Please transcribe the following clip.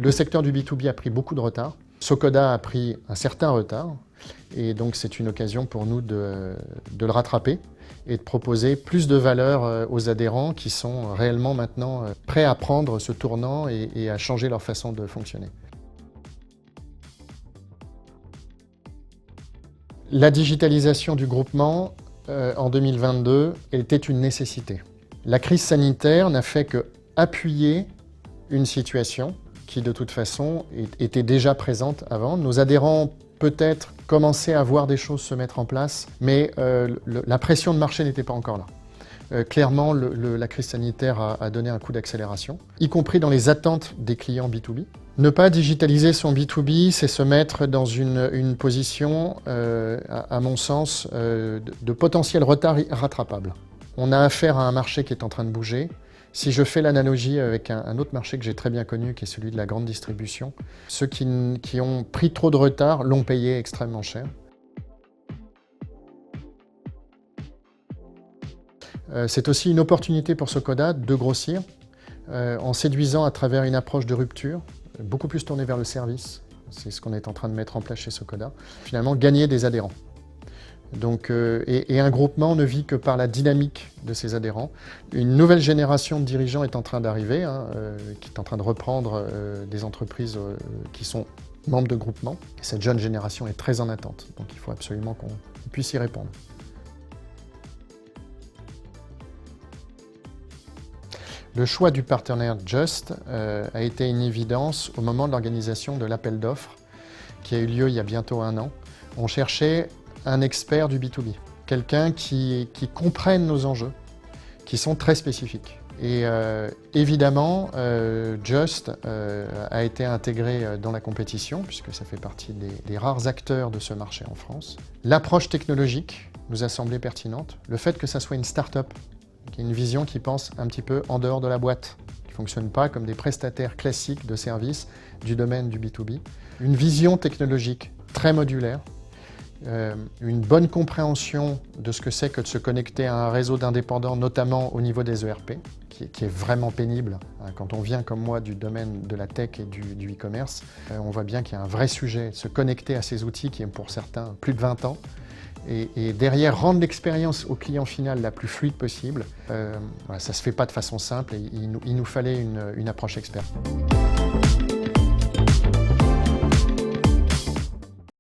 Le secteur du B2B a pris beaucoup de retard. Socoda a pris un certain retard. Et donc c'est une occasion pour nous de le rattraper et de proposer plus de valeur aux adhérents qui sont réellement maintenant prêts à prendre ce tournant et à changer leur façon de fonctionner. La digitalisation du groupement en 2022 était une nécessité. La crise sanitaire n'a fait qu'appuyer une situation qui de toute façon était déjà présente avant. Nos adhérents peut-être commençaient à voir des choses se mettre en place, mais la pression de marché n'était pas encore là. Clairement, la crise sanitaire a donné un coup d'accélération, y compris dans les attentes des clients B2B. Ne pas digitaliser son B2B, c'est se mettre dans une position, à mon sens, de potentiel retard rattrapable. On a affaire à un marché qui est en train de bouger. Si je fais l'analogie avec un autre marché que j'ai très bien connu, qui est celui de la grande distribution, ceux qui ont pris trop de retard l'ont payé extrêmement cher. C'est aussi une opportunité pour Socoda de grossir en séduisant à travers une approche de rupture, beaucoup plus tournée vers le service. C'est ce qu'on est en train de mettre en place chez Socoda. Finalement, gagner des adhérents. Donc, et un groupement ne vit que par la dynamique de ses adhérents. Une nouvelle génération de dirigeants est en train d'arriver, qui est en train de reprendre des entreprises qui sont membres de groupements. Cette jeune génération est très en attente, donc il faut absolument qu'on puisse y répondre. Le choix du partenaire Just a été une évidence au moment de l'organisation de l'appel d'offres qui a eu lieu il y a bientôt 1 an. On cherchait un expert du B2B, quelqu'un qui comprenne nos enjeux, qui sont très spécifiques. Et évidemment, Just a été intégré dans la compétition, puisque ça fait partie des rares acteurs de ce marché en France. L'approche technologique nous a semblé pertinente. Le fait que ça soit une start-up, qui ait une vision qui pense un petit peu en dehors de la boîte, qui ne fonctionne pas comme des prestataires classiques de services du domaine du B2B. Une vision technologique très modulaire, une bonne compréhension de ce que c'est que de se connecter à un réseau d'indépendants, notamment au niveau des ERP, qui est vraiment pénible. Quand on vient comme moi du domaine de la tech et du e-commerce, on voit bien qu'il y a un vrai sujet, se connecter à ces outils qui ont pour certains plus de 20 ans, et derrière rendre l'expérience au client final la plus fluide possible. Voilà, ça ne se fait pas de façon simple et il nous fallait une approche experte.